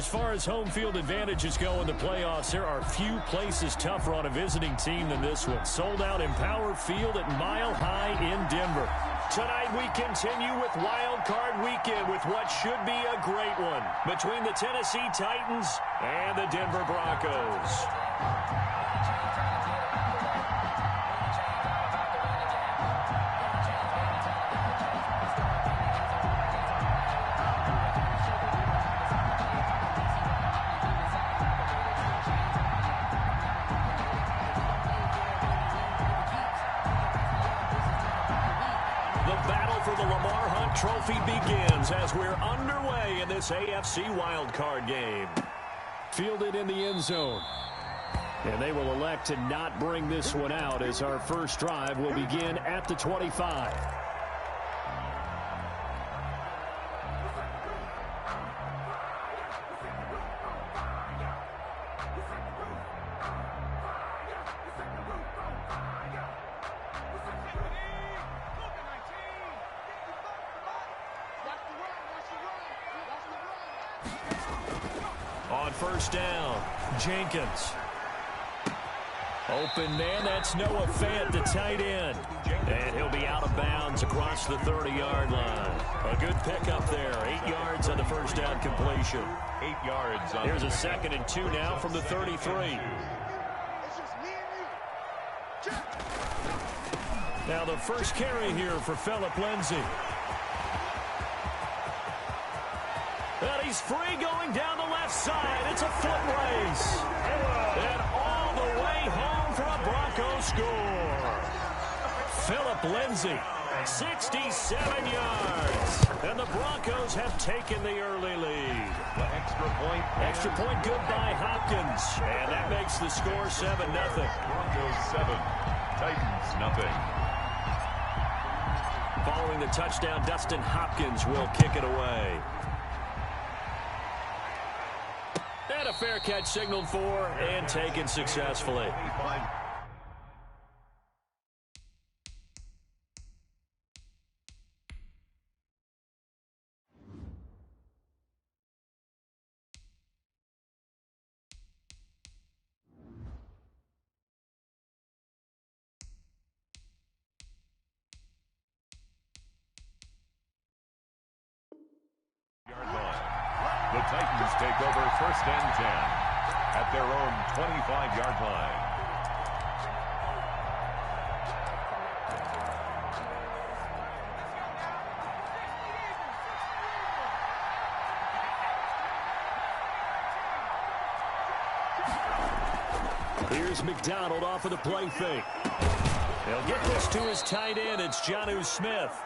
As far as home field advantages go in the playoffs, there are few places tougher on a visiting team than this one. Sold out Empower Field at Mile High in Denver. Tonight we continue with Wildcard Weekend with what should be a great one between the Tennessee Titans and the Denver Broncos. Trophy begins as we're underway in this AFC wildcard game. Fielded in the end zone. And they will elect to not bring this one out as our first drive will begin at the 25. On first down, Jenkins. Open man, that's Noah Fant, the tight end. And he'll be out of bounds across the 30-yard line. A good pickup there, 8 yards on the first down completion. 8 yards. Here's a 2nd and 2 now from the 33. Now the first carry here for Phillip Lindsay. And he's free going down the left side. It's a foot race. And all the way home for a Broncos score. Phillip Lindsay, 67 yards. And the Broncos have taken the early lead. The extra point good by Hopkins. And that makes the score 7-0. Broncos 7, Titans nothing. Following the touchdown, Dustin Hopkins will kick it away. And a fair catch signaled for and taken successfully. The Titans take over 1st and 10 at their own 25-yard line. Here's McDonald off of the play fake. He'll get this to his tight end. It's Jonnu Smith.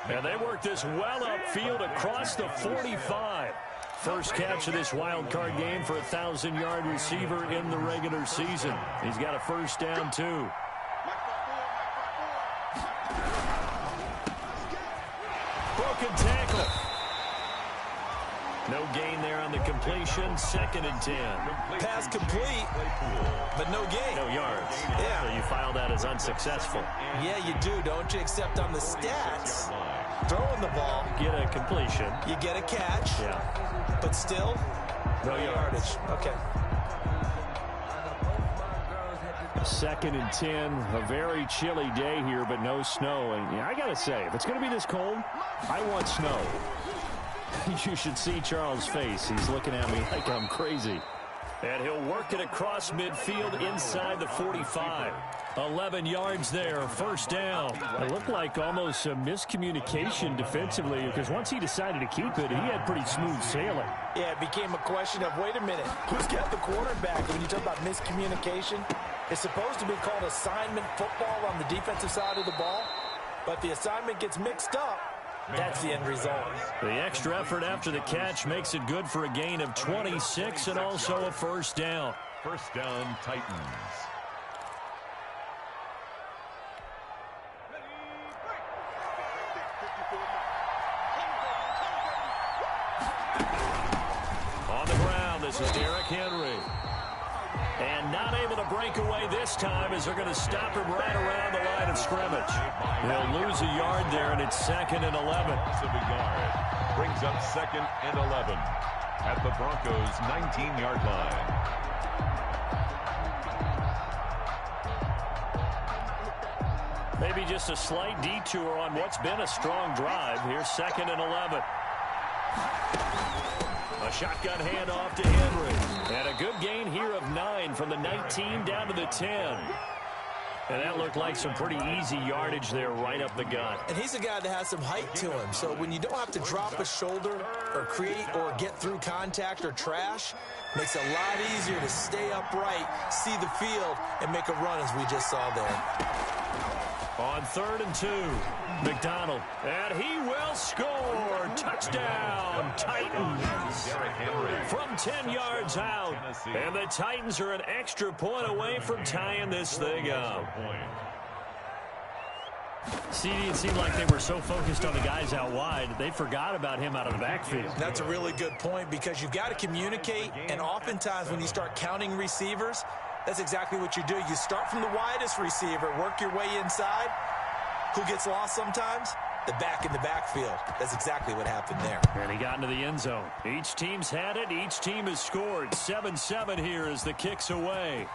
And they work this well upfield across the 45. First catch of this wild card game for a 1,000-yard receiver in the regular season. He's got a first down, too. Broken tackle. No gain there on the completion. 2nd and 10. Pass complete, but no gain. No yards. Yeah. So you file that as unsuccessful. Yeah, you do, don't you? Except on the stats, throwing the ball, Get a completion. you get a catch, Yeah. but still, No yardage. Okay. 2nd and 10. A very chilly day here, but no snow. And I got to say, if it's going to be this cold, I want snow. You should see Charles' face. He's looking at me like I'm crazy. And he'll work it across midfield inside the 45. 11 yards there, first down. It looked like almost a miscommunication defensively because once he decided to keep it, he had pretty smooth sailing. Yeah, it became a question of, wait a minute, who's got the quarterback? When you talk about miscommunication, it's supposed to be called assignment football on the defensive side of the ball, but the assignment gets mixed up. That's the end result. The extra effort after the catch makes it good for a gain of 26 and also a first down. First down, Titans. On the ground, this is Derrick Henry. And not able to break away this time as they're going to stop him right around the line of scrimmage. They'll lose a yard there, and it's 2nd and 11. Loss of a yard brings up 2nd and 11 at the Broncos' 19-yard line. Maybe just a slight detour on what's been a strong drive. Here's 2nd and 11. A shotgun handoff to Henry. And a good gain here of 9 from the 19 down to the 10. And that looked like some pretty easy yardage there right up the gut. And he's a guy that has some height to him. So when you don't have to drop a shoulder or create or get through contact or trash, makes it a lot easier to stay upright, see the field, and make a run as we just saw there. On 3rd and 2, McDonald, and he will score. Touchdown, Titans. From 10 yards out, and the Titans are an extra point away from tying this thing up. CD, it seemed like they were so focused on the guys out wide, they forgot about him out of the backfield. That's a really good point because you've got to communicate, and oftentimes when you start counting receivers, that's exactly what you do. You start from the widest receiver, work your way inside. Who gets lost sometimes? The back in the backfield. That's exactly what happened there. And he got into the end zone. Each team's had it. Each team has scored. 7-7 here as the kick's away.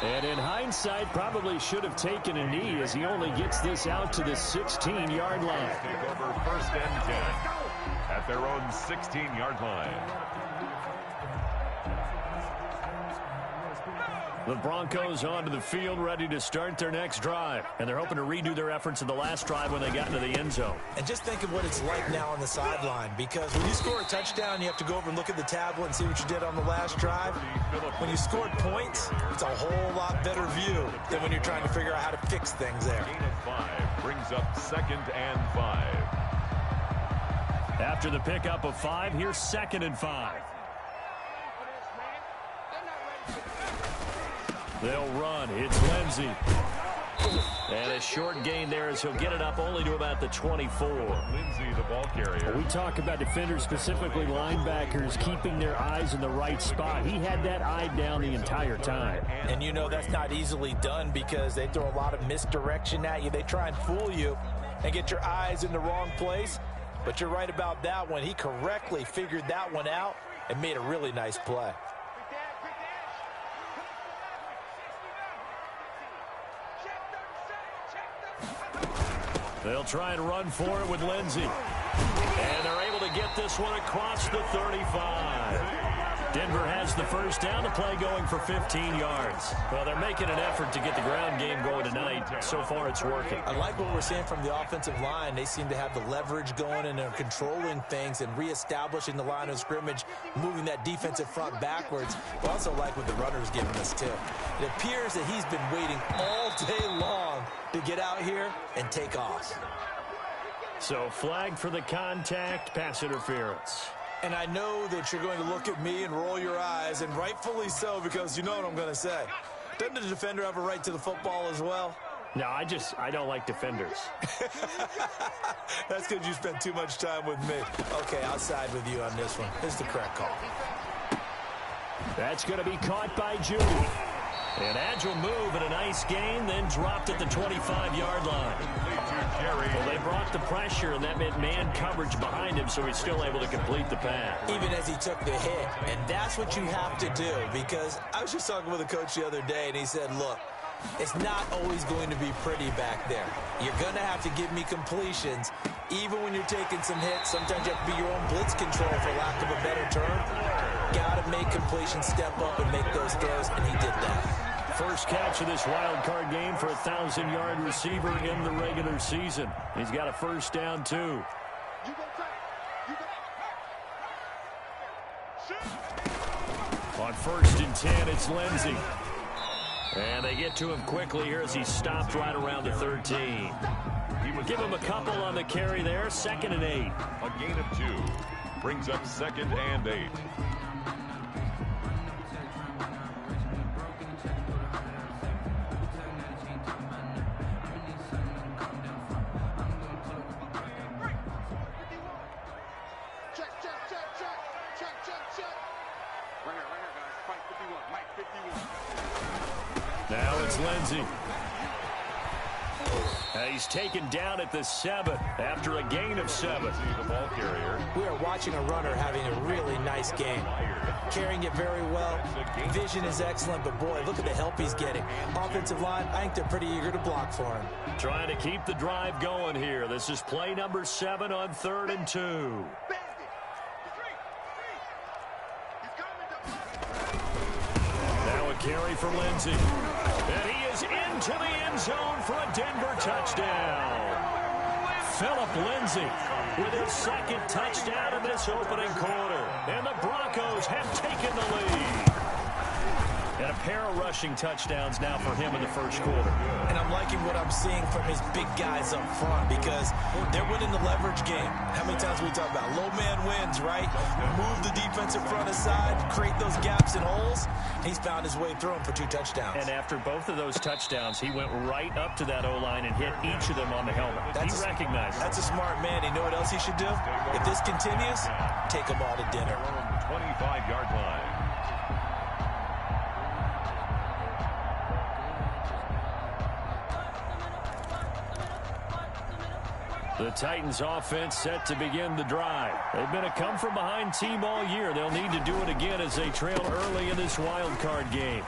And in hindsight, probably should have taken a knee as he only gets this out to the 16-yard line. Take over 1st and 10 at their own 16-yard line. The Broncos onto the field, ready to start their next drive. And they're hoping to redo their efforts in the last drive when they got into the end zone. And just think of what it's like now on the sideline, because when you score a touchdown, you have to go over and look at the tablet and see what you did on the last drive. When you scored points, it's a whole lot better view than when you're trying to figure out how to fix things there. Gain of 5 brings up 2nd and 5. After the pickup of 5, here's 2nd and 5. They'll run. It's Lindsey. And a short gain there as he'll get it up only to about the 24. Lindsey, the ball carrier. We talk about defenders, specifically linebackers, keeping their eyes in the right spot. He had that eye down the entire time. And you know that's not easily done because they throw a lot of misdirection at you. They try and fool you and get your eyes in the wrong place. But you're right about that one. He correctly figured that one out and made a really nice play. They'll try and run for it with Lindsey. And they're able to get this one across the 35. Denver has the first down, the play going for 15 yards. Well, they're making an effort to get the ground game going tonight. So far, it's working. I like what we're seeing from the offensive line. They seem to have the leverage going, and they're controlling things and reestablishing the line of scrimmage, moving that defensive front backwards. But I also like what the runner's giving us, too. It appears that he's been waiting all day long to get out here and take off. So flag for the contact, pass interference. And I know that you're going to look at me and roll your eyes, and rightfully so, because you know what I'm going to say. Doesn't the defender have a right to the football as well? No, I don't like defenders. That's because you spent too much time with me. Okay, I'll side with you on this one. Here's the correct call. That's going to be caught by Judy. An agile move and a nice gain, then dropped at the 25-yard line. Well, they brought the pressure, and that meant man coverage behind him, so he's still able to complete the pass. Even as he took the hit. And that's what you have to do, because I was just talking with a coach the other day, and he said, look, it's not always going to be pretty back there. You're going to have to give me completions. Even when you're taking some hits, sometimes you have to be your own blitz control, for lack of a better term. Got to make completions, step up, and make those throws, and he did that. First catch of this wild card game for a 1,000-yard receiver in the regular season. He's got a first down, too. On 1st and 10, it's Lindsey. And they get to him quickly here as he stopped right around the 13. Give him a couple on the carry there. 2nd and 8. A gain of 2 brings up 2nd and 8. it's Lindsey. He's taken down at the 7 after a gain of 7. The ball carrier. We are watching a runner having a really nice game. Carrying it very well. Vision is excellent, but boy, look at the help he's getting. Offensive line, I think they're pretty eager to block for him. Trying to keep the drive going here. This is play number 7 on 3rd and 2. Now a carry for Lindsey. And he is into the end zone for a Denver touchdown. Phillip Lindsey with his 2nd touchdown in this opening quarter. And the Broncos have taken the lead. And a pair of rushing touchdowns now for him in the 1st quarter. And I'm liking what I'm seeing from his big guys up front because they're winning the leverage game. How many times we talk about low man wins, right? Move the defensive front aside, create those gaps and holes. He's found his way through them for 2 touchdowns. And after both of those touchdowns, he went right up to that O-line and hit each of them on the helmet. He recognized it. That's a smart man. You know what else he should do? If this continues, take them all to dinner. 25-yard line. The Titans offense set to begin the drive. They've been a come-from-behind team all year. They'll need to do it again as they trail early in this wild card game.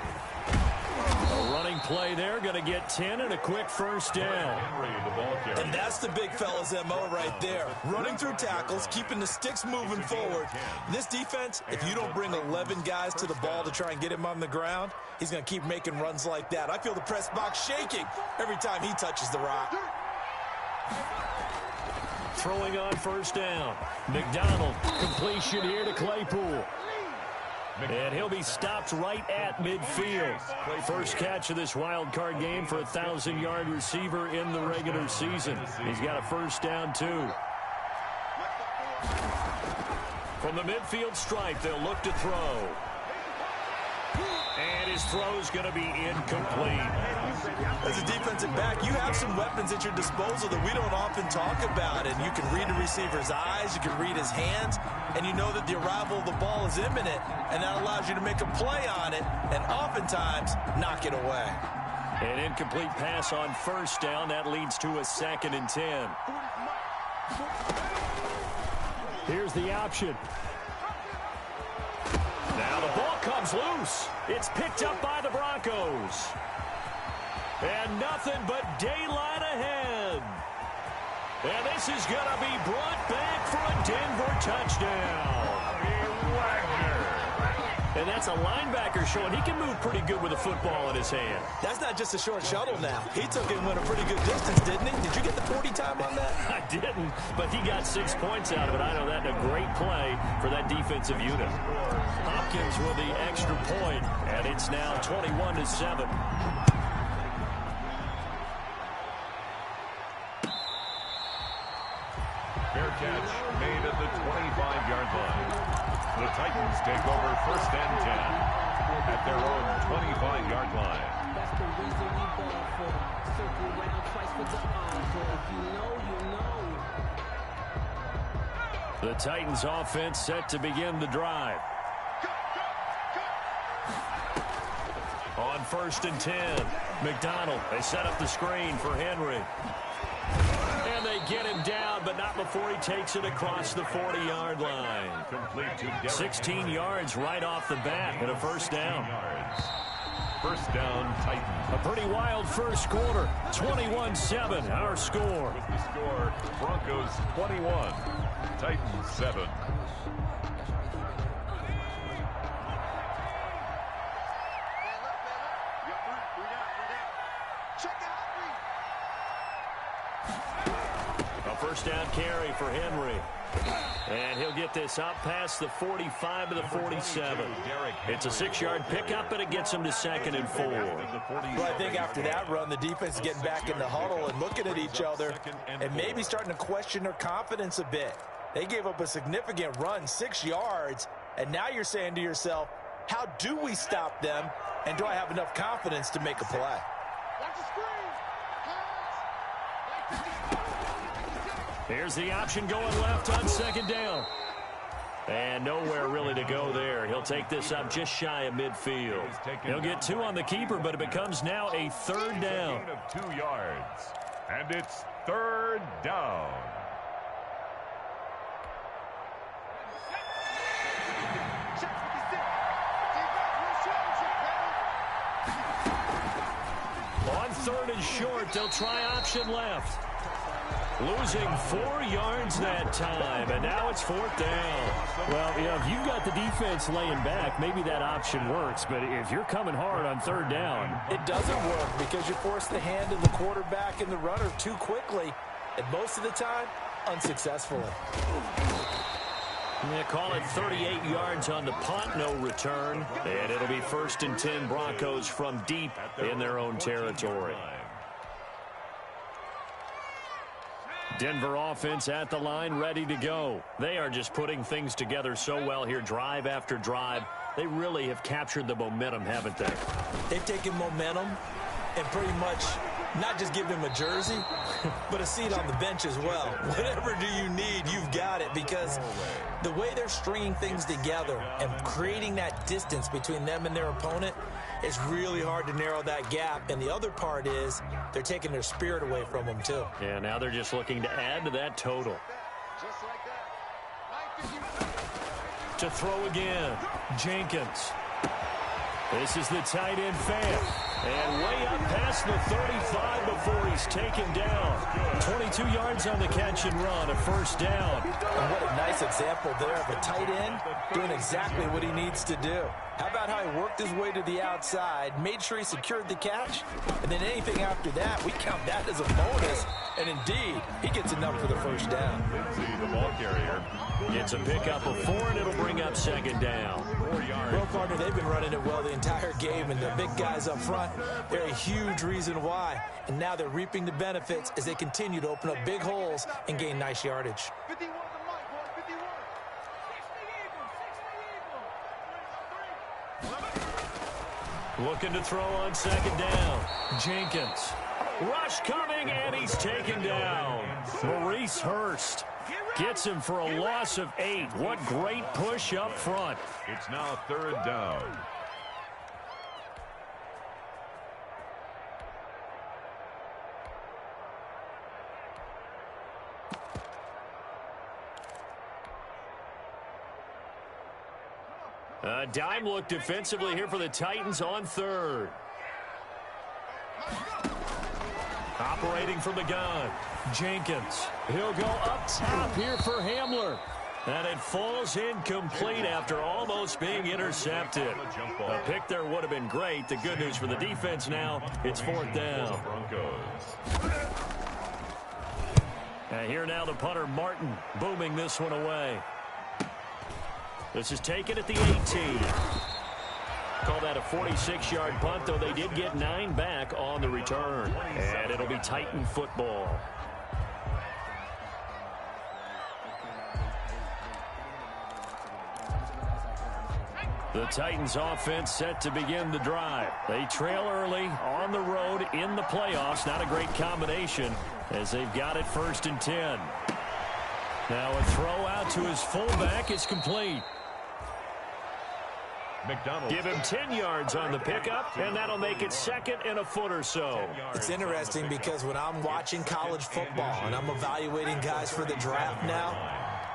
A running play there, going to get 10 and a quick 1st down. And that's the big fella's MO right there. Running through tackles, keeping the sticks moving forward. This defense, if you don't bring 11 guys to the ball to try and get him on the ground, he's going to keep making runs like that. I feel the press box shaking every time he touches the rock. Throwing on 1st down. McDonald, completion here to Claypool. And he'll be stopped right at midfield. First catch of this wild card game for a 1,000-yard receiver in the regular season. He's got a 1st down, too. From the midfield stripe, they'll look to throw. And his throw's going to be incomplete. As a defensive back, you have some weapons at your disposal that we don't often talk about. And you can read the receiver's eyes, you can read his hands, and you know that the arrival of the ball is imminent, and that allows you to make a play on it and oftentimes knock it away. An incomplete pass on 1st down. That leads to a 2nd and 10. Here's the option. Now the ball comes loose. It's picked up by the Broncos. And nothing but daylight ahead. And this is going to be brought back for a Denver touchdown. And that's a linebacker showing he can move pretty good with a football in his hand. That's not just a short shuttle now. He took it and went a pretty good distance, didn't he? Did you get the 40 time on that? I didn't, but he got 6 points out of it. I know that, a great play for that defensive unit. Hopkins with the extra point, and it's now 21-7. Fair catch made at the 25-yard line. The Titans take over 1st and 10 at their own 25-yard line. That's the reason we ball for. Circle around twice for the encore. If you know, you know. The Titans offense set to begin the drive. On 1st and 10, McDonald, they set up the screen for Henry. And they get him down, but not before he takes it across the 40-yard line. 16 yards right off the bat and a 1st down. 1st down, Titans. A pretty wild 1st quarter. 21-7, our score. With the score, Broncos 21, Titans 7. A 1st down carry for Henry. And he'll get this up past the 45 to the 47. It's a 6-yard pickup, and it gets him to 2nd and 4. Well, I think after that run, the defense is getting back in the huddle and looking at each other and maybe starting to question their confidence a bit. They gave up a significant run, 6 yards, and now you're saying to yourself, how do we stop them, and do I have enough confidence to make a play? Here's the option going left on 2nd down. And nowhere really to go there. He'll take this up just shy of midfield. He'll get 2 on the keeper, but it becomes now a 3rd down. Gain of 2 yards. And it's 3rd down. On 3rd and short, they'll try option left. Losing 4 yards that time, and now it's 4th down. Well, if you've got the defense laying back, maybe that option works. But if you're coming hard on 3rd down, it doesn't work because you force the hand of the quarterback and the runner too quickly, and most of the time, unsuccessfully. Yeah, call it 38 yards on the punt, no return. And it'll be 1st and 10 Broncos from deep in their own territory. Denver offense at the line, ready to go. They are just putting things together so well here, drive after drive. They really have captured the momentum, haven't they? They've taken momentum and pretty much not just given him a jersey, but a seat on the bench as well. Whatever do you need, you've got it, because the way they're stringing things together and creating that distance between them and their opponent, it's really hard to narrow that gap. And the other part is they're taking their spirit away from them, too. Yeah, now they're just looking to add to that total. To throw again, Jenkins. This is the tight end fan. And way up past the 35 before he's taken down. 22 yards on the catch and run, a 1st down. And what a nice example there of a tight end doing exactly what he needs to do. How about how he worked his way to the outside, made sure he secured the catch, and then anything after that, we count that as a bonus. And indeed, he gets enough for the 1st down. The ball carrier gets a pickup of 4, and it'll bring up 2nd down. 4 yards. Well, partner, they've been running it well the entire game, and the big guys up front, they're a huge reason why. And now they're reaping the benefits as they continue to open up big holes and gain nice yardage. Looking to throw on 2nd down. Jenkins. Rush coming, and he's taken down. Maurice Hurst gets him for a loss of 8. What great push up front. It's now 3rd down. A dime look defensively here for the Titans on 3rd. Operating from the gun, Jenkins. He'll go up top here for Hamler. And it falls incomplete after almost being intercepted. A pick there would have been great. The good news for the defense now, it's 4th down. And here now the punter, Martin, booming this one away. This is taken at the 18. Call that a 46-yard punt, though they did get 9 back on the return. And it'll be Titan football. The Titans offense set to begin the drive. They trail early on the road in the playoffs. Not a great combination as they've got it 1st and 10. Now a throw out to his fullback is complete. McDonald. Give him 10 yards on the pickup, and that'll make it 2nd and a foot or so. It's interesting because when I'm watching college football and I'm evaluating guys for the draft now,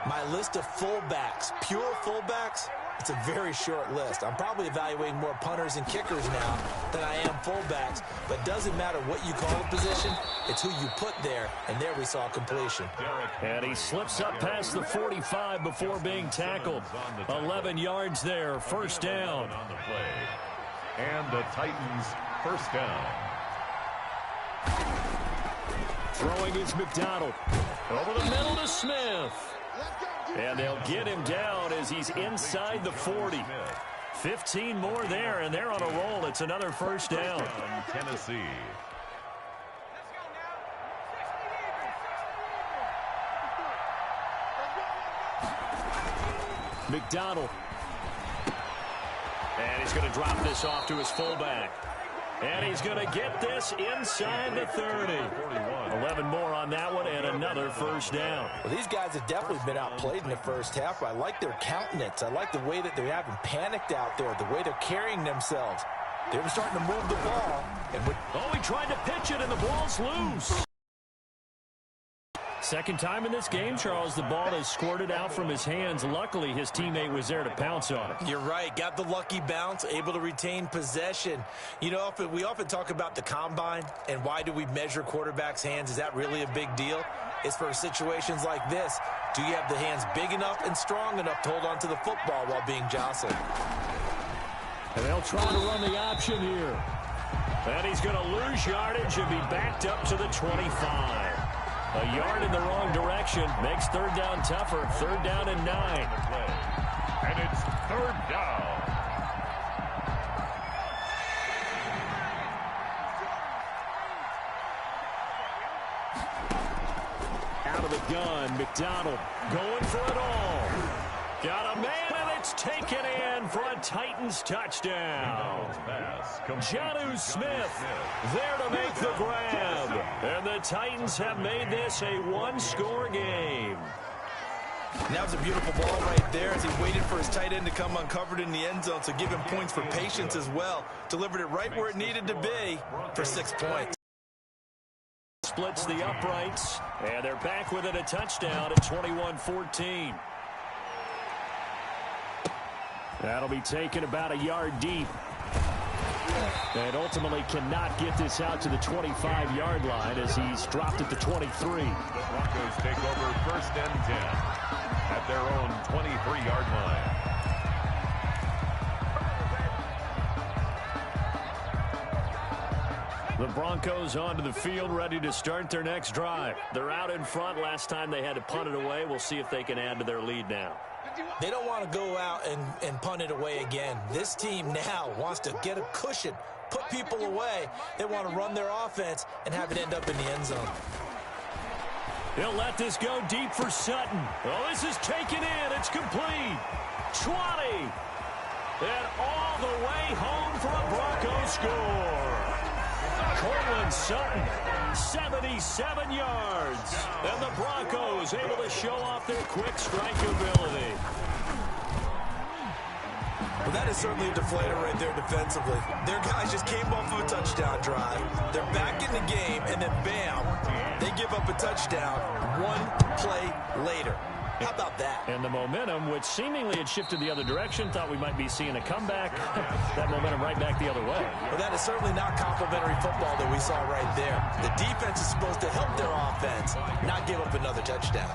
my list of fullbacks, pure fullbacks, it's a very short list. I'm probably evaluating more punters and kickers now than I am fullbacks, but it doesn't matter what you call a position, it's who you put there, and there we saw completion. And he slips up past the 45 before being tackled. 11 yards there, 1st down. On the play. And the Titans 1st down. Throwing is McDonald. Over the middle to Smith. And they'll get him down as he's inside the 40. 15 more there, and they're on a roll. It's another 1st down. Tennessee. McDonald. And he's going to drop this off to his fullback. And he's going to get this inside the 30. 11 more on that one and another first down. Well, these guys have definitely been outplayed in the first half. I like their countenance. I like the way that they haven't panicked out there, the way they're carrying themselves. They were starting to move the ball. He tried to pitch it, and the ball's loose. Second time in this game, Charles, the ball has squirted out from his hands. Luckily, his teammate was there to pounce on it. You're right. Got the lucky bounce, able to retain possession. You know, we often talk about the combine and why do we measure quarterbacks' hands. Is that really a big deal? It's for situations like this. Do you have the hands big enough and strong enough to hold on to the football while being jostled? And they'll try to run the option here. And he's going to lose yardage and be backed up to the 25. A yard in the wrong direction makes third down tougher. Third down and 9. And it's third down. Out of the gun, McDonald going for it all. Got a man, and it's taken in for a Titans touchdown. Jonnu Smith there to make the grab. And the Titans have made this a one-score game. And that was a beautiful ball right there as he waited for his tight end to come uncovered in the end zone, so give him points for patience as well. Delivered it right where it needed to be for 6 points. Splits the uprights, and they're back within a touchdown at 21-14. That'll be taken about a yard deep. And ultimately cannot get this out to the 25-yard line as he's dropped at the 23. The Broncos take over first and 10 at their own 23-yard line. The Broncos onto the field, ready to start their next drive. They're out in front. Last time they had to punt it away. We'll see if they can add to their lead now. They don't want to go out and punt it away again. This team now wants to get a cushion, put people away. They want to run their offense and have it end up in the end zone. He'll let this go deep for Sutton. Oh, this is taken in. It's complete. 20. And all the way home for a Broncos score. Cortland Sutton, 77 yards. And the Broncos able to show off their quick strike ability. Well, that is certainly a deflator right there defensively. Their guys just came off of a touchdown drive. They're back in the game, and then bam, they give up a touchdown one play later. How about that? And the momentum, which seemingly had shifted the other direction, thought we might be seeing a comeback. That momentum right back the other way. Well, that is certainly not complimentary football that we saw right there. The defense is supposed to help their offense, not give up another touchdown.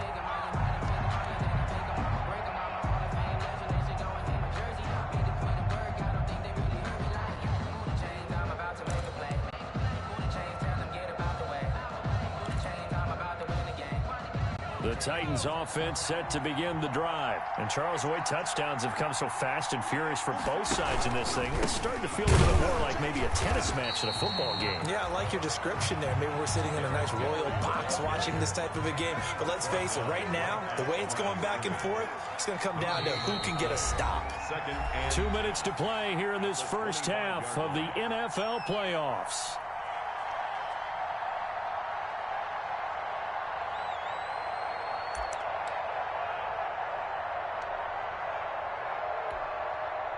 The Titans offense set to begin the drive. And Charles, the way touchdowns have come so fast and furious for both sides in this thing, it's starting to feel a little more like maybe a tennis match in a football game. Yeah, I like your description there. Maybe we're sitting in a nice royal box watching this type of a game. But let's face it, right now, the way it's going back and forth, it's going to come down to who can get a stop. 2 minutes to play here in this first half of the NFL playoffs.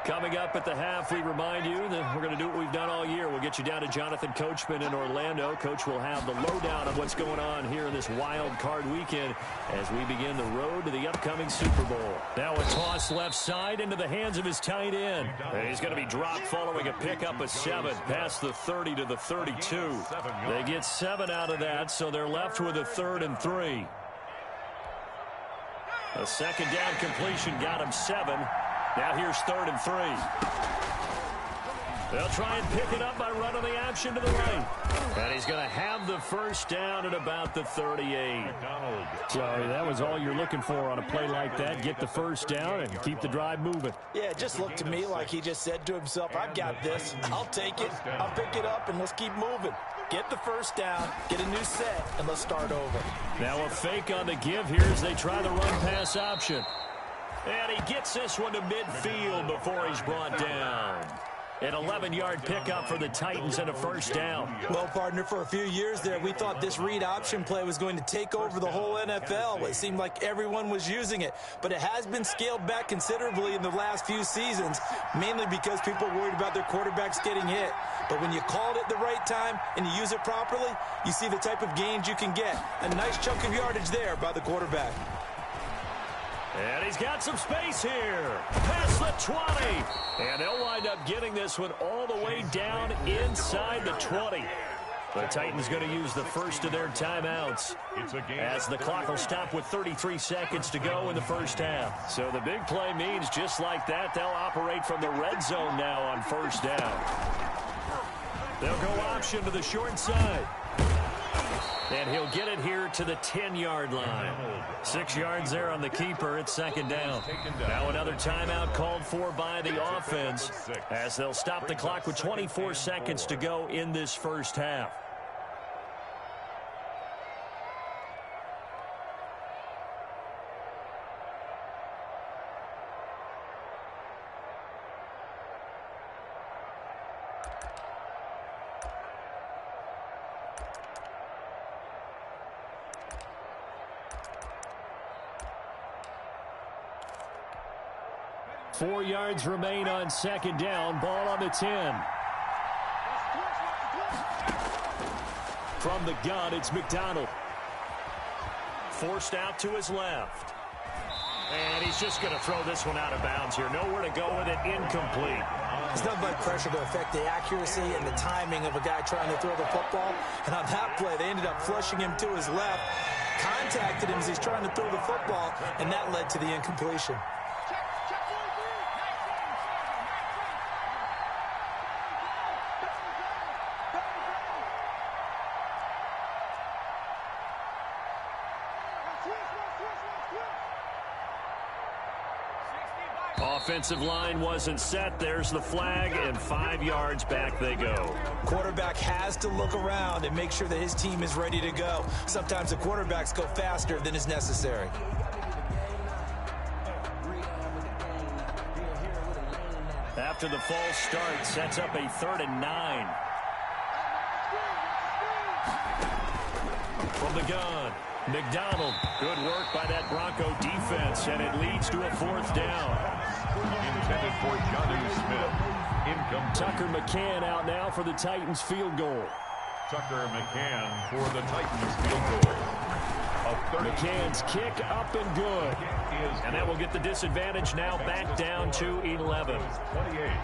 Coming up at the half, we remind you that we're going to do what we've done all year. We'll get you down to Jonathan Coachman in Orlando. Coach will have the lowdown of what's going on here in this wild card weekend as we begin the road to the upcoming Super Bowl. Now a toss left side into the hands of his tight end. And he's going to be dropped following a pickup of 7 past the 30 to the 32. They get 7 out of that, so they're left with a 3rd and 3. A second down completion got him 7. Now here's 3rd and 3. They'll try and pick it up by running the option to the right. And he's going to have the first down at about the 38. So that was all you're looking for on a play like that. Get the first down and keep the drive moving. Yeah, it just looked to me like he just said to himself, I've got this. I'll take it. I'll pick it up, and let's keep moving. Get the first down, get a new set, and let's start over. Now a fake on the give here as they try the run-pass option. And he gets this one to midfield before he's brought down. An 11-yard pickup for the Titans and a first down. Well, partner, for a few years there, we thought this read option play was going to take over the whole NFL. It seemed like everyone was using it, but it has been scaled back considerably in the last few seasons, mainly because people are worried about their quarterbacks getting hit. But when you call it at the right time and you use it properly, you see the type of gains you can get. A nice chunk of yardage there by the quarterback. And he's got some space here. Past the 20. And they'll wind up getting this one all the way down inside the 20. The Titans going to use the first of their timeouts as the clock will stop with 33 seconds to go in the first half. So the big play means just like that, they'll operate from the red zone now on first down. They'll go option to the short side. And he'll get it here to the 10-yard line. 6 yards there on the keeper. It's second down. Now another timeout called for by the offense as they'll stop the clock with 24 seconds to go in this first half. Four yards remain on second down. Ball on the 10. From the gun, it's McDonald. Forced out to his left. And he's just going to throw this one out of bounds here. Nowhere to go with it. Incomplete. There's nothing but pressure to affect the accuracy and the timing of a guy trying to throw the football. And on that play, they ended up flushing him to his left. Contacted him as he's trying to throw the football, and that led to the incompletion. Offensive line wasn't set. There's the flag, and 5 yards back they go. Quarterback has to look around and make sure that his team is ready to go. Sometimes the quarterbacks go faster than is necessary. After the false start, sets up a 3rd and 9. From the gun, McDonald. Good work by that Bronco defense, and it leads to a 4th down. Intended for Johnny Smith. Income. Tucker McCann out now for the Titans field goal. Tucker McCann for the Titans field goal. McCann's kick up and good. And that will get the disadvantage now back down to 11.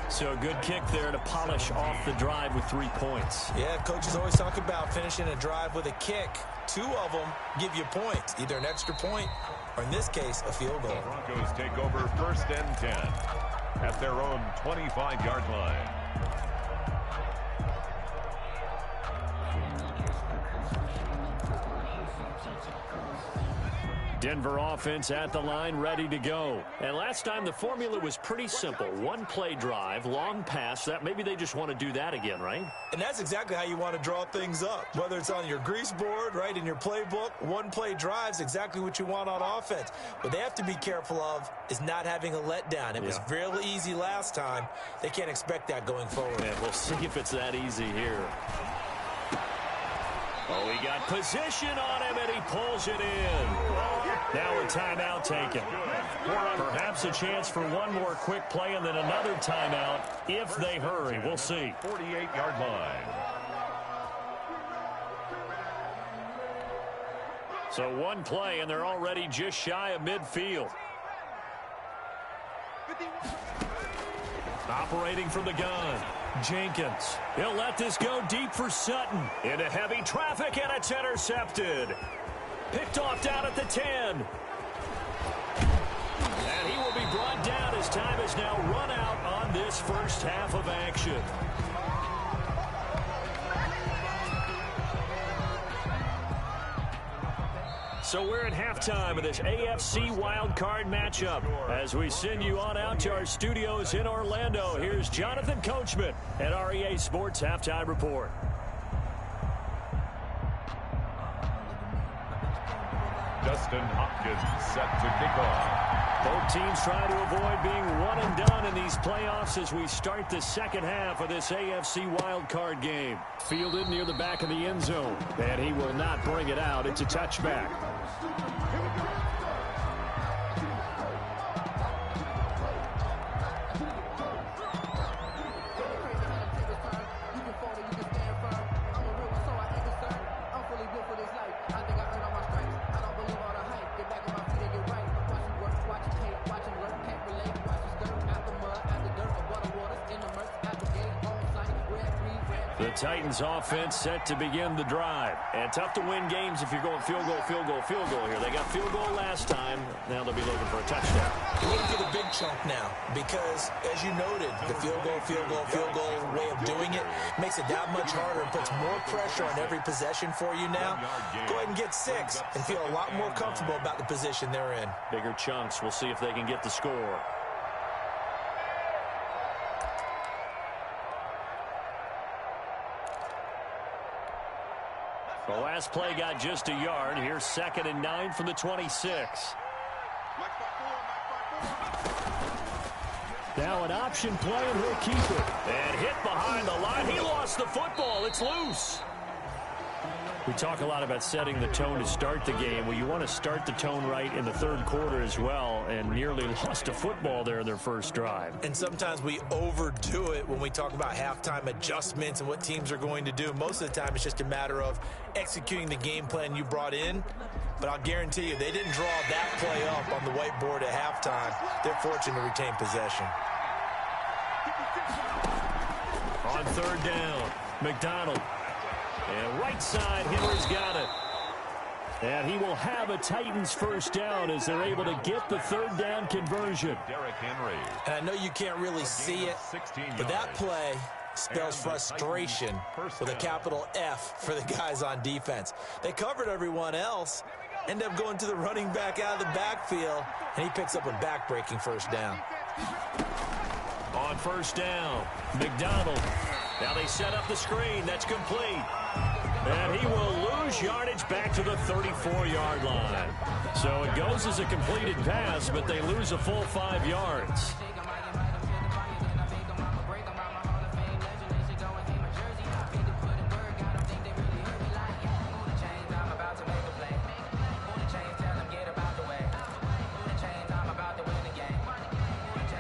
So a good kick there to polish off the drive with 3 points. Yeah, coaches always talk about finishing a drive with a kick. 2 of them give you points, either an extra point or, in this case, a field goal. The Broncos take over 1st and 10 at their own 25-yard line. Denver offense at the line, ready to go. And last time the formula was pretty simple. 1-play drive, long pass. That maybe they just want to do that again, right? And that's exactly how you want to draw things up. Whether it's on your grease board, right, in your playbook, 1-play drive's exactly what you want on offense. What they have to be careful of is not having a letdown. It was real easy last time. They can't expect that going forward. Yeah, we'll see if it's that easy here. Oh, he got position on him, and he pulls it in. Now a timeout taken. Perhaps a chance for one more quick play and then another timeout if they hurry. We'll see. 48-yard line. So 1 play, and they're already just shy of midfield. Operating from the gun. Jenkins. He'll let this go deep for Sutton. Into heavy traffic, and it's intercepted. Picked off down at the 10. And he will be brought down as time is now run out on this first half of action. So we're at halftime of this AFC Wildcard matchup. As we send you on out to our studios in Orlando, here's Jonathan Coachman at REA Sports Halftime Report. Dustin Hopkins set to kick off. Both teams trying to avoid being one and done in these playoffs as we start the second half of this AFC wildcard game. Fielded near the back of the end zone, and he will not bring it out. It's a touchback. The Titans offense set to begin the drive. And tough to win games if you're going field goal here. They got field goal last time. Now they'll be looking for a touchdown. They're looking for the big chunk now because, as you noted, the field goal way of doing it makes it that much harder and puts more pressure on every possession for you now. Go ahead and get 6 and feel a lot more comfortable about the position they're in. Bigger chunks. We'll see if they can get the score. The last play got just a yard. Here's 2nd and 9 from the 26. Now an option play, and he'll keep it. And hit behind the line. He lost the football. It's loose. We talk a lot about setting the tone to start the game. Well, you want to start the tone right in the third quarter as well, and nearly lost a football there in their first drive. And sometimes we overdo it when we talk about halftime adjustments and what teams are going to do. Most of the time, it's just a matter of executing the game plan you brought in. But I'll guarantee you, they didn't draw that play up on the whiteboard at halftime. They're fortunate to retain possession. On 3rd down, McDonald. And right side, Henry's got it. And he will have a Titans first down as they're able to get the 3rd down conversion. Derrick Henry. And I know you can't really see it, but that play spells frustration with a capital F for the guys on defense. They covered everyone else, end up going to the running back out of the backfield, and he picks up a back-breaking first down. On 1st down, McDonald. Now they set up the screen. That's complete. And he will lose yardage back to the 34-yard line. So it goes as a completed pass, but they lose a full 5 yards.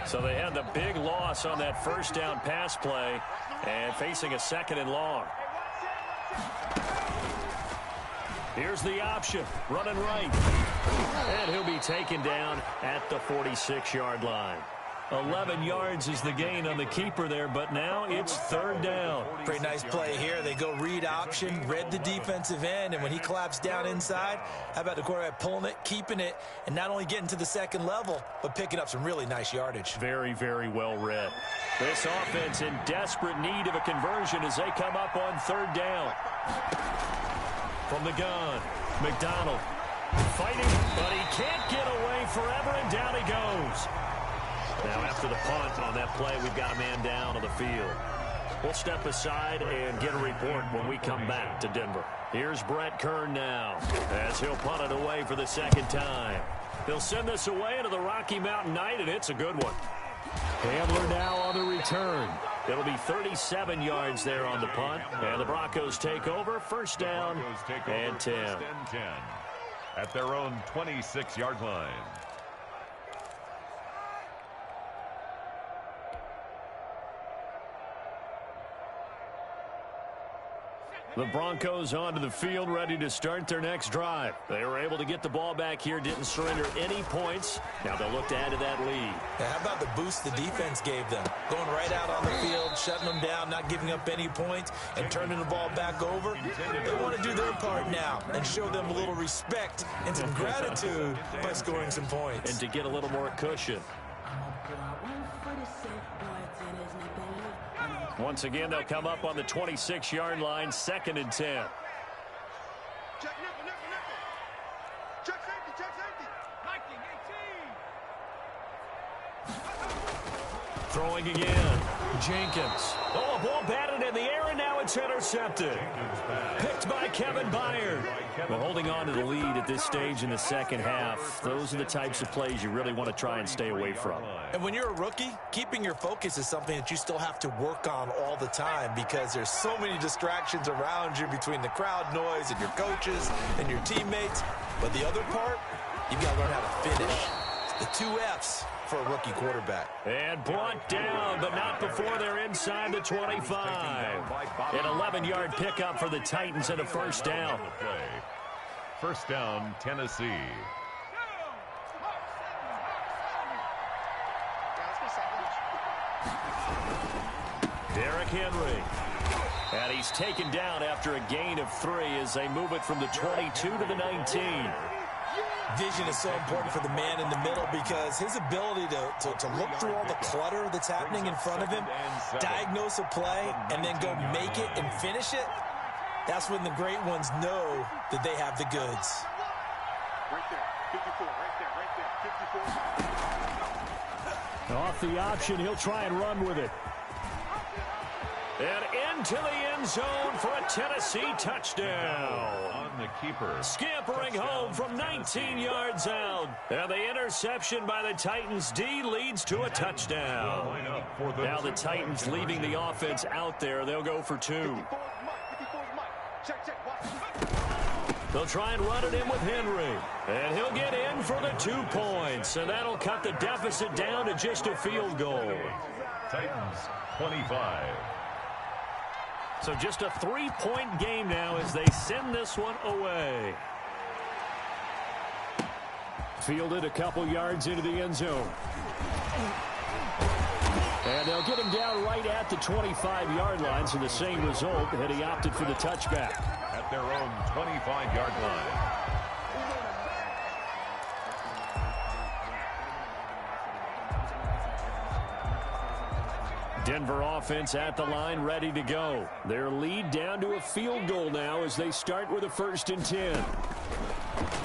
So they had the big loss on that 1st down pass play and facing a 2nd and long. Here's the option, running right. And he'll be taken down at the 46-yard line. 11 yards is the gain on the keeper there, but now it's 3rd down. Pretty nice play here. They go read option, read the defensive end, and when he claps down inside, how about the quarterback pulling it, keeping it, and not only getting to the 2nd level, but picking up some really nice yardage. Very, very well read. This offense in desperate need of a conversion as they come up on 3rd down. From the gun, McDonald fighting, but he can't get away forever, and down he goes. Now after the punt on that play, we've got a man down on the field. We'll step aside and get a report when we come back to Denver. Here's Brett Kern now as he'll punt it away for the 2nd time. They'll send this away into the Rocky Mountain night, and it's a good one. Handler now on the return. It'll be 37 yards there on the punt, and the Broncos take over, 1st down and 10. At their own 26-yard line. The Broncos onto the field, ready to start their next drive. They were able to get the ball back here, didn't surrender any points. Now they'll look to add to that lead. Now, how about the boost the defense gave them? Going right out on the field, shutting them down, not giving up any points, and turning the ball back over. They want to do their part now and show them a little respect and some gratitude by scoring some points. And to get a little more cushion. Once again, they'll come up on the 26-yard line, 2nd and 10. Check nickel, nickel. Check safety, check safety. Throwing again. Jenkins. Oh, a ball batted in the air, and now it's intercepted. Picked by Kevin Byard. Well, holding on to the lead at this stage in the second half, those are the types of plays you really want to try and stay away from. And when you're a rookie, keeping your focus is something that you still have to work on all the time because there's so many distractions around you between the crowd noise and your coaches and your teammates. But the other part, you've got to learn how to finish. It's the 2 F's for a rookie quarterback. And brought down, but not before they're inside the 25. An 11-yard pickup for the Titans and a first down. First down, Tennessee. Derrick Henry. And he's taken down after a gain of 3 as they move it from the 22 to the 19. Vision is so important for the man in the middle because his ability to look through all the clutter that's happening in front of him, diagnose a play, and then go make it and finish it, that's when the great ones know that they have the goods. Right there, 54, right there, 54. Off the option, he'll try and run with it. And into the end zone for a Tennessee touchdown. On the keeper. Scampering home from 19 yards out. And the interception by the Titans D leads to a touchdown. Now the Titans leaving the offense out there. They'll go for 2. They'll try and run it in with Henry. And he'll get in for the 2 points. And that'll cut the deficit down to just a field goal. Titans 25. So just a 3-point game now as they send this one away. Fielded a couple yards into the end zone. And they'll get him down right at the 25-yard line, so the same result, and he opted for the touchback. At their own 25-yard line. Denver offense at the line, ready to go. Their lead down to a field goal now as they start with a 1st and 10.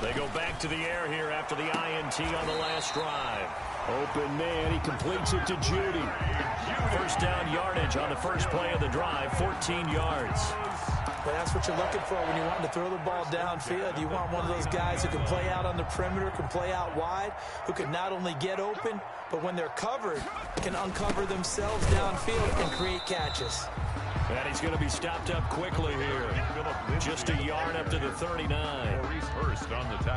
They go back to the air here after the INT on the last drive. Open man, he completes it to Judy. First down yardage on the first play of the drive, 14 yards. But that's what you're looking for when you want to throw the ball downfield. You want one of those guys who can play out on the perimeter, can play out wide, who can not only get open, but when they're covered, can uncover themselves downfield and create catches. And he's going to be stopped up quickly here. Just a yard up to the 39.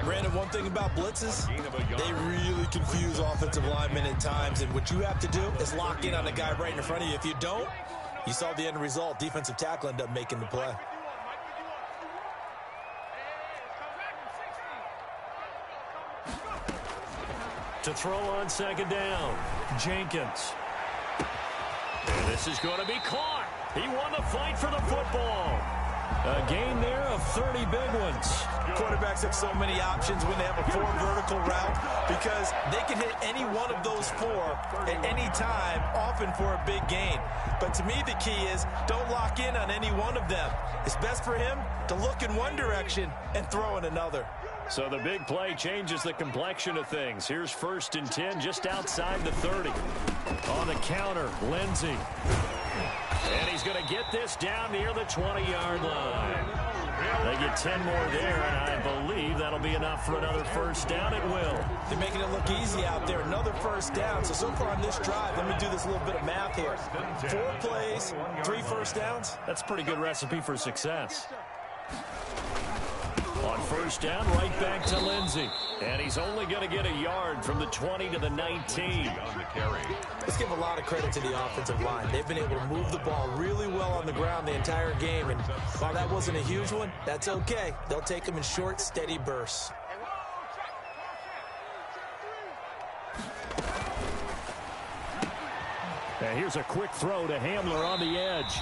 Brandon, one thing about blitzes, they really confuse offensive linemen at times. And what you have to do is lock in on the guy right in front of you. If you don't, you saw the end result. Defensive tackle ended up making the play. To throw on second down, Jenkins. And this is going to be caught. He won the fight for the football. A gain there of 30 big ones. Quarterbacks have so many options when they have a 4 vertical route because they can hit any one of those 4 at any time, often for a big gain. But to me, the key is don't lock in on any one of them. It's best for him to look in one direction and throw in another. So the big play changes the complexion of things. Here's 1st and 10 just outside the 30. On the counter, Lindsey. And he's going to get this down near the 20-yard line. They get 10 more there, and I believe that'll be enough for another first down at will. They're making it look easy out there. Another first down. So far on this drive, let me do this little bit of math here. 4 plays, 3 first downs. That's a pretty good recipe for success. On first down, right back to Lindsey. And he's only going to get a yard from the 20 to the 19. On the carry. Let's give a lot of credit to the offensive line. They've been able to move the ball really well on the ground the entire game. And while that wasn't a huge one, that's okay. They'll take them in short, steady bursts. And here's a quick throw to Hamler on the edge.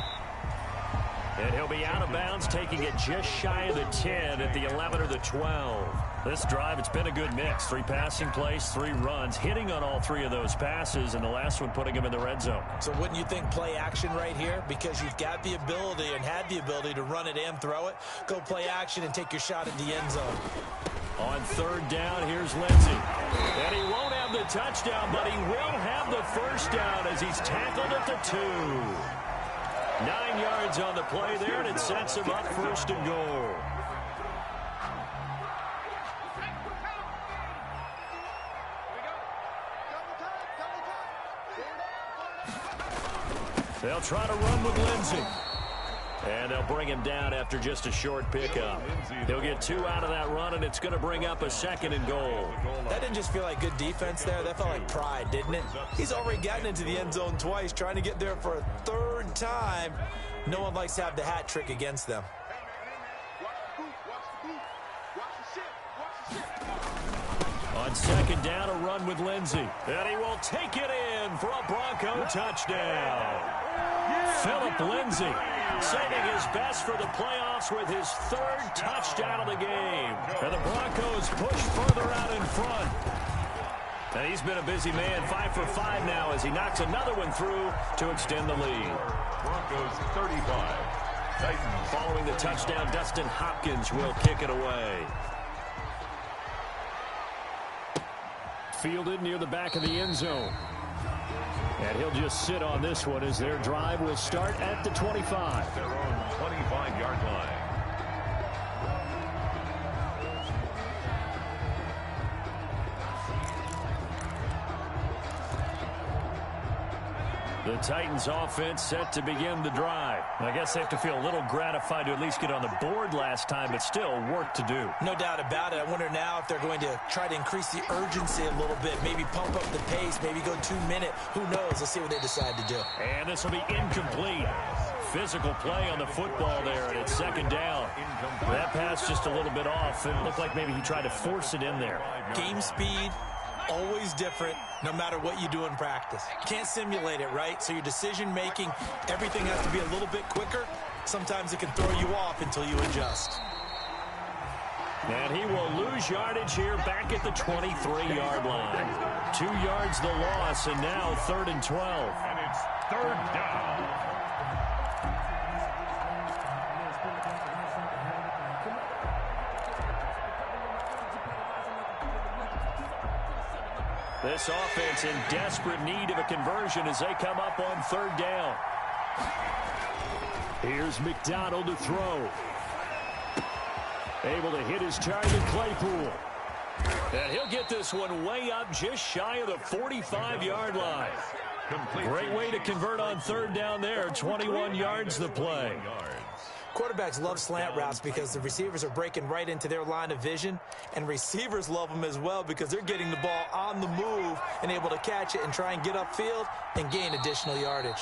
And he'll be out of bounds, taking it just shy of the 10 at the 11 or the 12. This drive, it's been a good mix. 3 passing plays, 3 runs, hitting on all 3 of those passes, and the last one putting him in the red zone. So wouldn't you think play action right here? Because you've got the ability and had the ability to run it and throw it. Go play action and take your shot at the end zone. On 3rd down, here's Lindsey. And he won't have the touchdown, but he will have the first down as he's tackled at the 2. 9 yards on the play there, and it sets him up first and goal. They'll try to run with Lindsey. And they'll bring him down after just a short pickup. He'll get 2 out of that run, and it's going to bring up a 2nd and goal. That didn't just feel like good defense there. That felt like pride, didn't it? He's already gotten into the end zone twice, trying to get there for a 3rd time. No one likes to have the hat trick against them. On 2nd down, a run with Lindsey. And he will take it in for a Bronco touchdown. Philip Lindsey saving his best for the playoffs with his 3rd touchdown of the game. And the Broncos push further out in front. And he's been a busy man, 5 for 5 now as he knocks another one through to extend the lead. Broncos 35. Titans. Following the touchdown, Dustin Hopkins will kick it away. Fielded near the back of the end zone. And he'll just sit on this one as their drive will start at the 25. Their own 25-yard line. The Titans offense set to begin the drive. I guess they have to feel a little gratified to at least get on the board last time, but still work to do. No doubt about it. I wonder now if they're going to try to increase the urgency a little bit, maybe pump up the pace, maybe go 2-minute. Who knows? Let's see what they decide to do. And this will be incomplete. Physical play on the football there, and it's 2nd down. That pass just a little bit off. It looked like maybe he tried to force it in there. Game speed, always different, no matter what you do in practice. Can't simulate it, right? So your decision-making, everything has to be a little bit quicker. Sometimes it can throw you off until you adjust. And he will lose yardage here back at the 23-yard line. 2 yards the loss, and now 3rd and 12. And it's 3rd down. This offense in desperate need of a conversion as they come up on 3rd down. Here's McDonald to throw. Able to hit his target, Claypool. And he'll get this one way up just shy of the 45-yard line. Great way to convert on 3rd down there. 21 yards the play. Quarterbacks love slant routes because the receivers are breaking right into their line of vision, and receivers love them as well because they're getting the ball on the move and able to catch it and try and get upfield and gain additional yardage.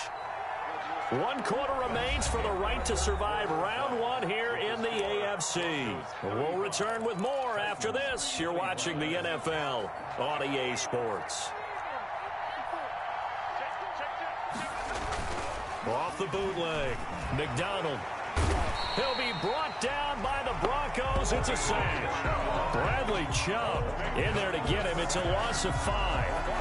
1 quarter remains for the right to survive round 1 here in the AFC. We'll return with more after this. You're watching the NFL on EA Sports. Off the bootleg, McDonald. He'll be brought down by the Broncos. It's a sack. Bradley Chubb in there to get him. It's a loss of 5.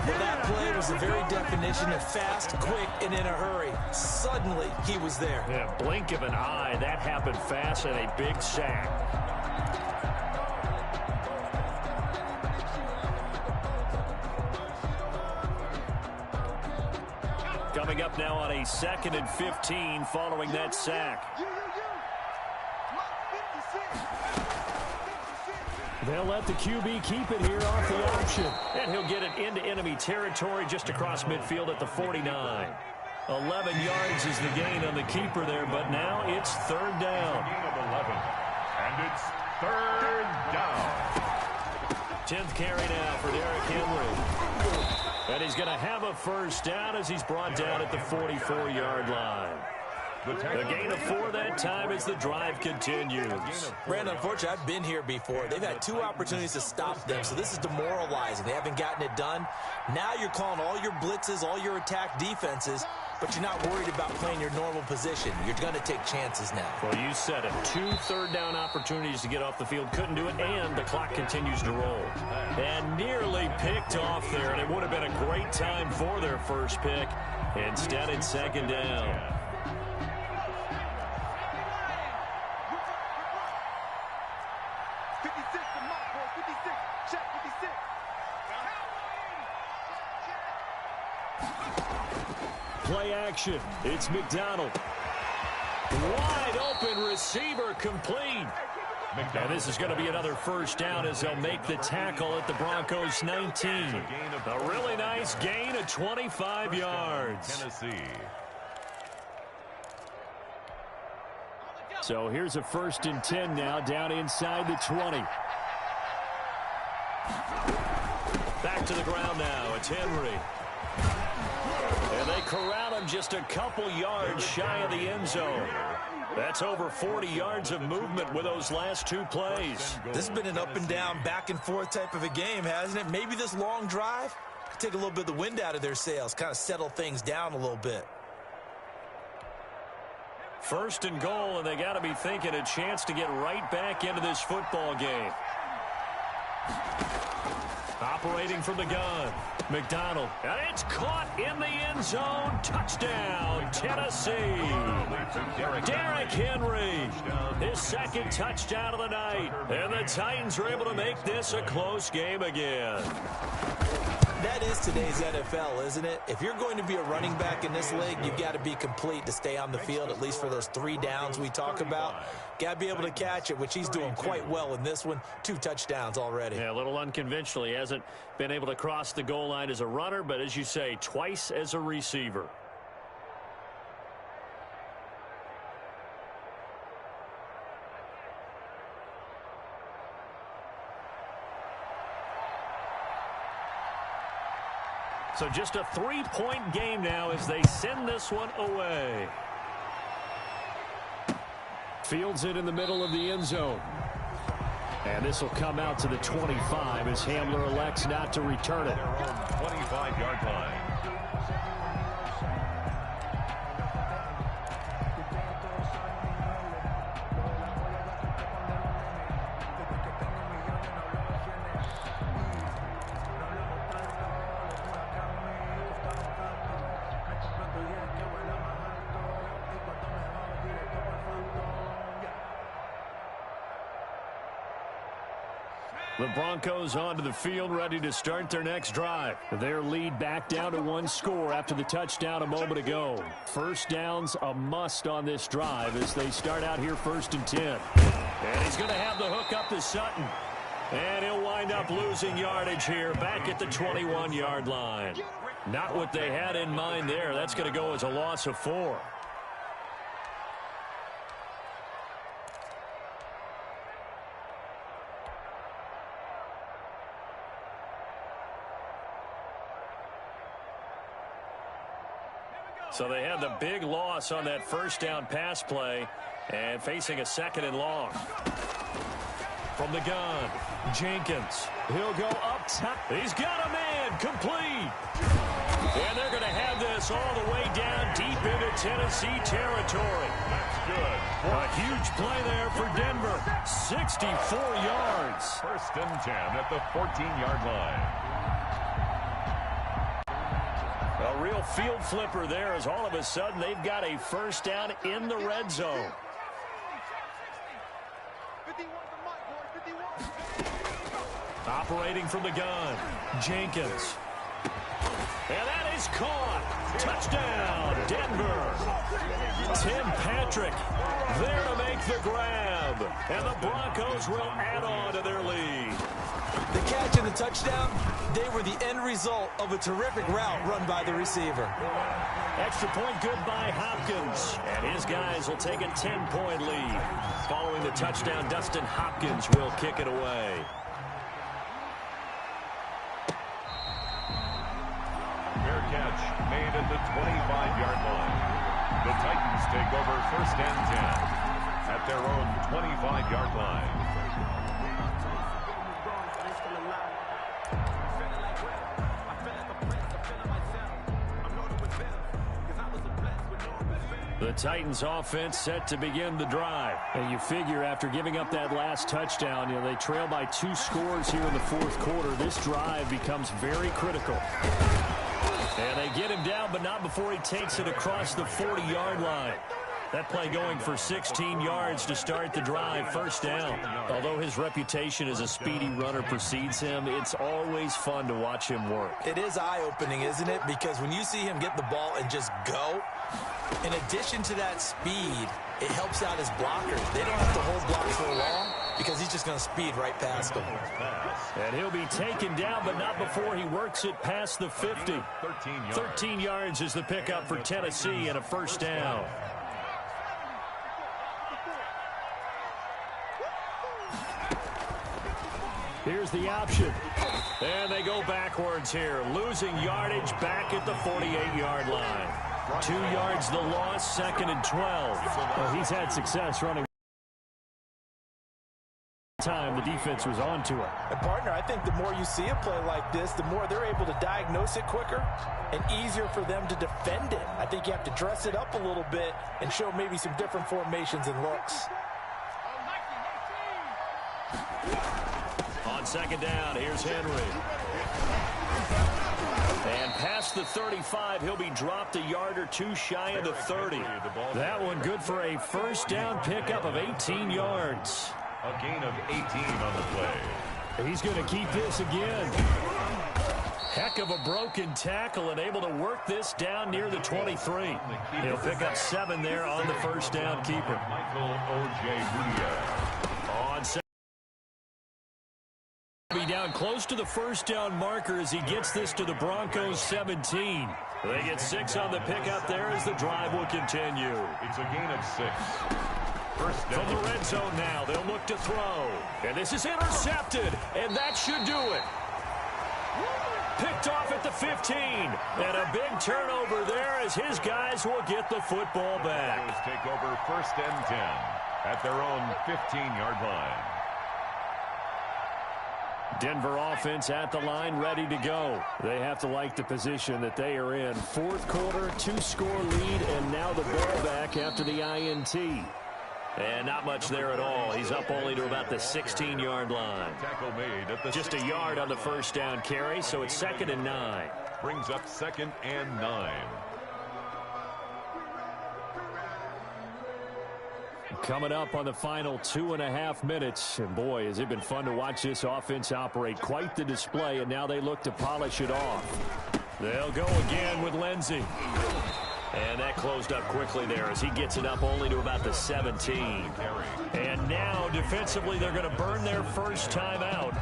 Well, that play was the very definition of fast, quick, and in a hurry. Suddenly, he was there. Yeah, blink of an eye. That happened fast and a big sack. Coming up now on a 2nd and 15 following that sack. They'll let the QB keep it here off the option. And he'll get it into enemy territory just across midfield at the 49. 11 yards is the gain on the keeper there, but now it's 3rd down. Gain of 11. And it's 3rd down. 10th carry now for Derrick Henry. And he's going to have a first down as he's brought down at the 44-yard line. A gain of 4 that time as the drive continues. Brandon, unfortunately, I've been here before. They've had 2 opportunities to stop them, so this is demoralizing. They haven't gotten it done. Now you're calling all your blitzes, all your attack defenses, but you're not worried about playing your normal position. You're going to take chances now. Well, you said it. 2 third-down opportunities to get off the field. Couldn't do it, and the clock continues to roll. And nearly picked off there, and it would have been a great time for their first pick. Instead, it's 2nd down. Play action. It's McDonald. Wide open receiver complete. And this is going to be another first down as they'll make the tackle at the Broncos 19. A really nice gain of 25 yards. Tennessee. So here's a 1st and 10 now, down inside the 20. Back to the ground now. It's Henry. And they corral him just a couple yards shy of the end zone. That's over 40 yards of movement with those last 2 plays. This has been an up and down, back and forth type of a game, hasn't it? Maybe this long drive could take a little bit of the wind out of their sails, kind of settle things down a little bit. 1st and goal, and they got to be thinking a chance to get right back into this football game. Operating from the gun, McDonald. And it's caught in the end zone. Touchdown, Tennessee. Derrick Henry, his 2nd touchdown of the night. And the Titans are able to make this a close game again. That is today's NFL, isn't it? If you're going to be a running back in this league, you've got to be complete to stay on the field, at least for those 3 downs we talk about. Got to be able to catch it, which he's doing quite well in this one. 2 touchdowns already. Yeah, a little unconventional. He hasn't been able to cross the goal line as a runner, but as you say, twice as a receiver. So just a 3-point game now as they send this one away. Fields it in the middle of the end zone. And this will come out to the 25 as Hamler elects not to return it. 25-yard line. The Broncos onto the field, ready to start their next drive. Their lead back down to 1 score after the touchdown a moment ago. 1st down's a must on this drive as they start out here 1st and 10. And he's going to have the hook up to Sutton. And he'll wind up losing yardage here back at the 21-yard line. Not what they had in mind there. That's going to go as a loss of 4. So they had the big loss on that 1st down pass play and facing a 2nd and long. From the gun, Jenkins. He'll go up top. He's got a man complete. And they're going to have this all the way down deep into Tennessee territory. That's good. A huge play there for Denver. 64 yards. 1st and 10 at the 14-yard line. A real field flipper there as all of a sudden they've got a 1st down in the red zone. Operating from the gun, Jenkins. And that is caught. Touchdown, Denver. Tim Patrick there to make the grab. And the Broncos will add on to their lead. The catch and the touchdown, they were the end result of a terrific route run by the receiver. Extra point good by Hopkins. And his guys will take a 10-point lead. Following the touchdown, Dustin Hopkins will kick it away. Fair catch made at the 25-yard line. The Titans take over 1st and 10 at their own 25-yard line. The Titans offense set to begin the drive. And you figure after giving up that last touchdown, they trail by 2 scores here in the 4th quarter. This drive becomes very critical. And they get him down, but not before he takes it across the 40-yard line. That play going for 16 yards to start the drive, first down. Although his reputation as a speedy runner precedes him, it's always fun to watch him work. It is eye-opening, isn't it? Because when you see him get the ball and just go, in addition to that speed, it helps out his blockers. They don't have to hold blocks for long because he's just going to speed right past them. And he'll be taken down, but not before he works it past the 50. 13 yards is the pickup for Tennessee and a first down. Here's the option. And they go backwards here, losing yardage back at the 48-yard line. 2 yards the loss, 2nd and 12. Well, he's had success running. Time the defense was on to it. And partner, I think the more you see a play like this, the more they're able to diagnose it quicker and easier for them to defend it. I think you have to dress it up a little bit and show maybe some different formations and looks. On 2nd down, here's Henry. And past the 35, he'll be dropped a yard or two shy of the 30. That one good for a first down pickup of 18 yards. A gain of 18 on the play. He's going to keep this again. Heck of a broken tackle and able to work this down near the 23. He'll pick up 7 there on the first down keeper. Michael Ojemudia. On 2nd. Be down close to the first down marker as he gets this to the Broncos 17. They get 6 on the pickup there as the drive will continue. It's a gain of 6. First down. From the red zone now, they'll look to throw. And this is intercepted, and that should do it. Picked off at the 15. And a big turnover there as his guys will get the football back. Broncos take over 1st and 10 at their own 15-yard line. Denver offense at the line, ready to go. They have to like the position that they are in. 4th quarter, 2-score lead, and now the ball back after the INT. And not much there at all. He's up only to about the 16-yard line. Tackle made at the just a yard on the first down carry, so it's 2nd and 9. Brings up 2nd and 9. Coming up on the final 2.5 minutes. And boy, has it been fun to watch this offense operate. Quite the display, and now they look to polish it off. They'll go again with Lindsey. And that closed up quickly there as he gets it up only to about the 17. And now defensively they're going to burn their first time out.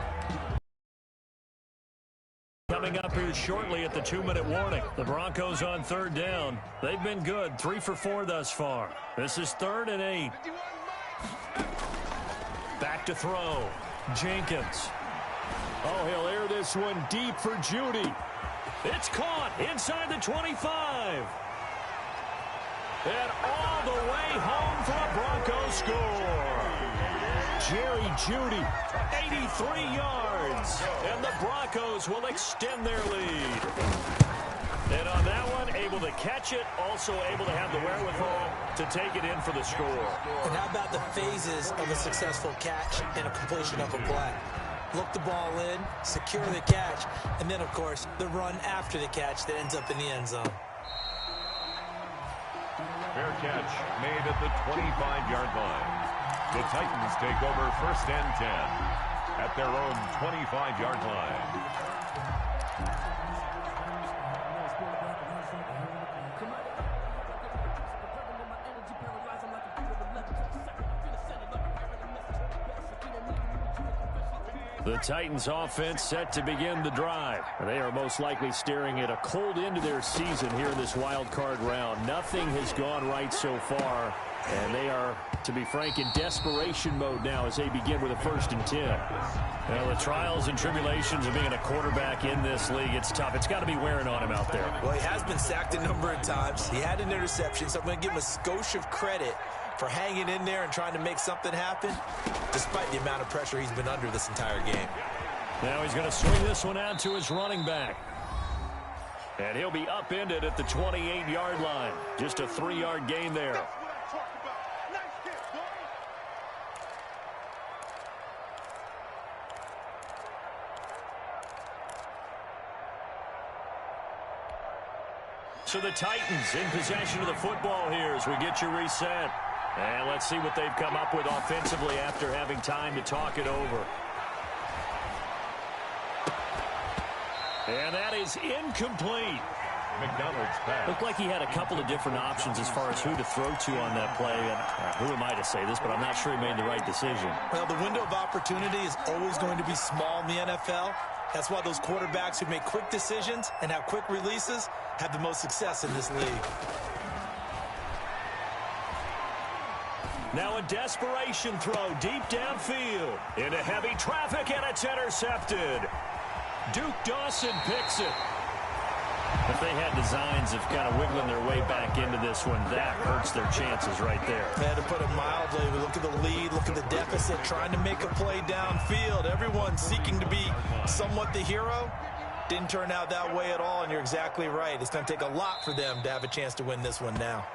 Coming up here shortly at the 2-minute warning. The Broncos on 3rd down. They've been good, 3 for 4 thus far. This is 3rd and 8. Back to throw. Jenkins. Oh, he'll air this one deep for Judy. It's caught inside the 25. And all the way home for a Broncos score. Jerry Judy, 83 yards. And the Broncos will extend their lead. And on that one, able to catch it, also able to have the wherewithal to take it in for the score. And how about the phases of a successful catch and a completion of a play? Look the ball in, secure the catch, and then, of course, the run after the catch that ends up in the end zone. Fair catch made at the 25-yard line. The Titans take over 1st and 10 at their own 25-yard line. The Titans offense set to begin the drive. They are most likely staring at a cold end to their season here in this wild card round. Nothing has gone right so far, and they are, to be frank, in desperation mode now as they begin with a 1st and 10. Well, the trials and tribulations of being a quarterback in this league, it's tough. It's got to be wearing on him out there. Well, he has been sacked a number of times. He had an interception, so I'm going to give him a skosh of credit for hanging in there and trying to make something happen, despite the amount of pressure he's been under this entire game. Now he's going to swing this one out to his running back. And he'll be upended at the 28-yard line. Just a 3-yard gain there. So the Titans in possession of the football here as we get you reset. And let's see what they've come up with offensively after having time to talk it over. And that is incomplete. McDonald's pass. Looked like he had a couple of different options as far as who to throw to on that play. And who am I to say this, but I'm not sure he made the right decision. Well, the window of opportunity is always going to be small in the NFL. That's why those quarterbacks who make quick decisions and have quick releases have the most success in this league. Now a desperation throw deep downfield into heavy traffic, and it's intercepted. Duke Dawson picks it. If they had designs of kind of wiggling their way back into this one, that hurts their chances right there. Man, to put it mildly, look at the lead, look at the deficit, trying to make a play downfield. Everyone seeking to be somewhat the hero. Didn't turn out that way at all, and you're exactly right. It's going to take a lot for them to have a chance to win this one now.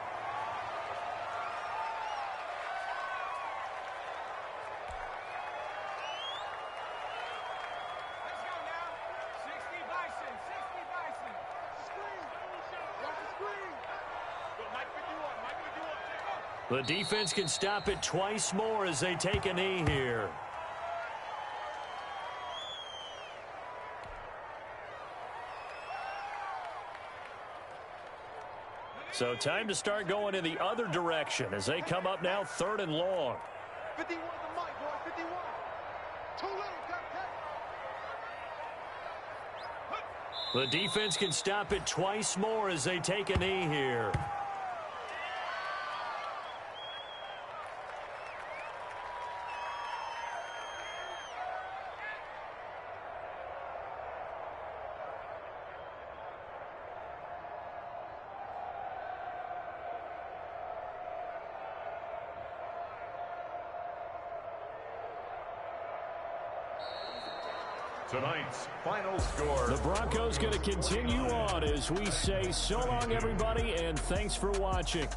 The defense can stop it twice more as they take a knee here. So time to start going in the other direction as they come up now 3rd and long. 51 to Mike, boy, 51. Too late, got that. The defense can stop it twice more as they take a knee here. Tonight's final score. The Broncos going to continue on as we say so long, everybody, and thanks for watching.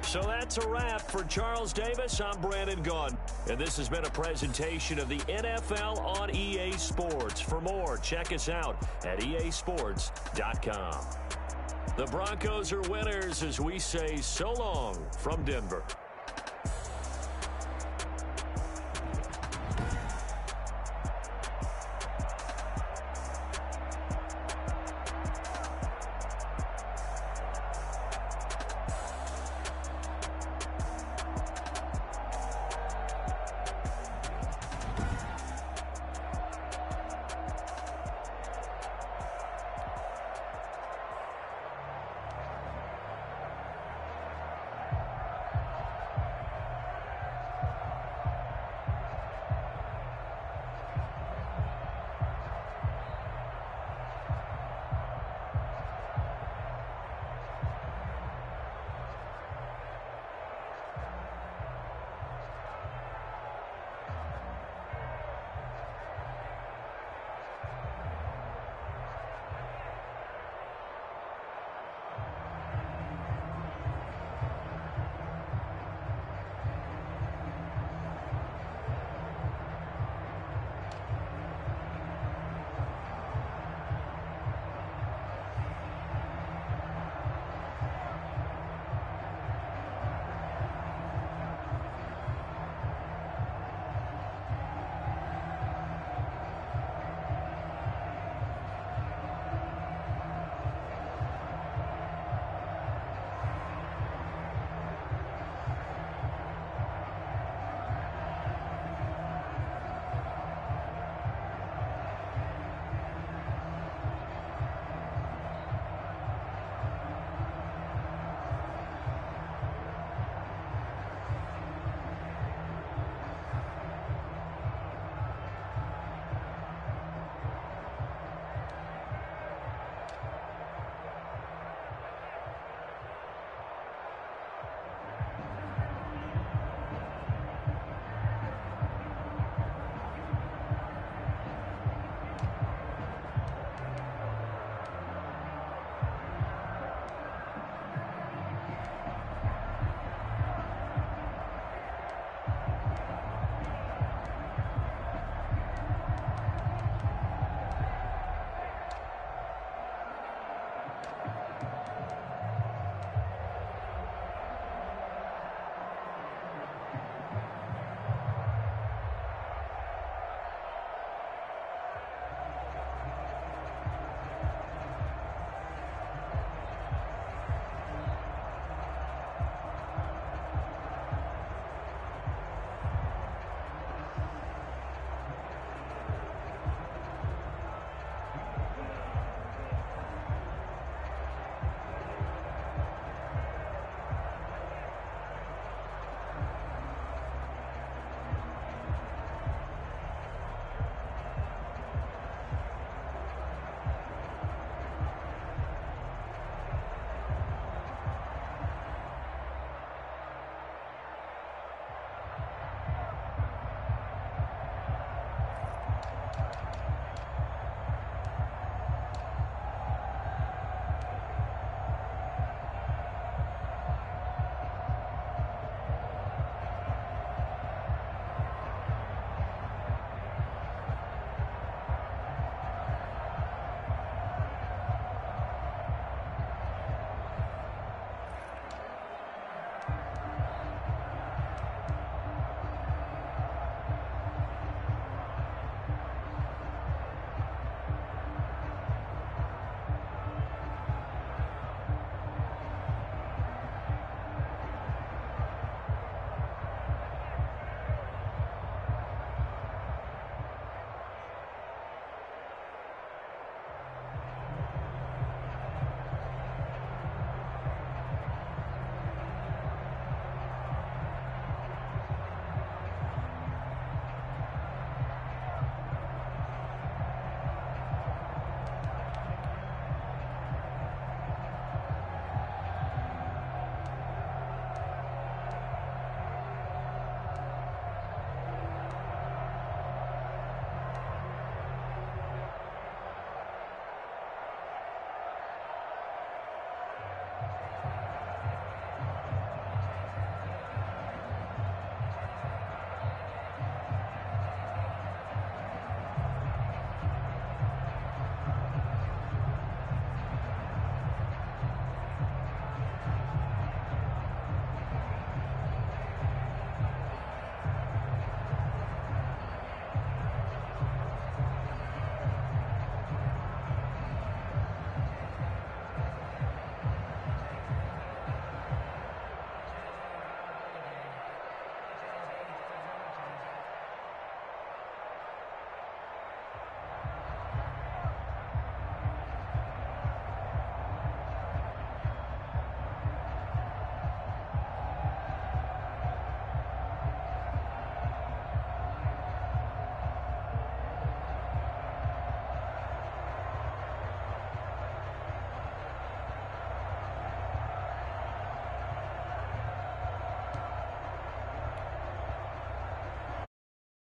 So that's a wrap for Charles Davis. I'm Brandon Gunn. And this has been a presentation of the NFL on EA Sports. For more, check us out at easports.com. The Broncos are winners as we say so long from Denver.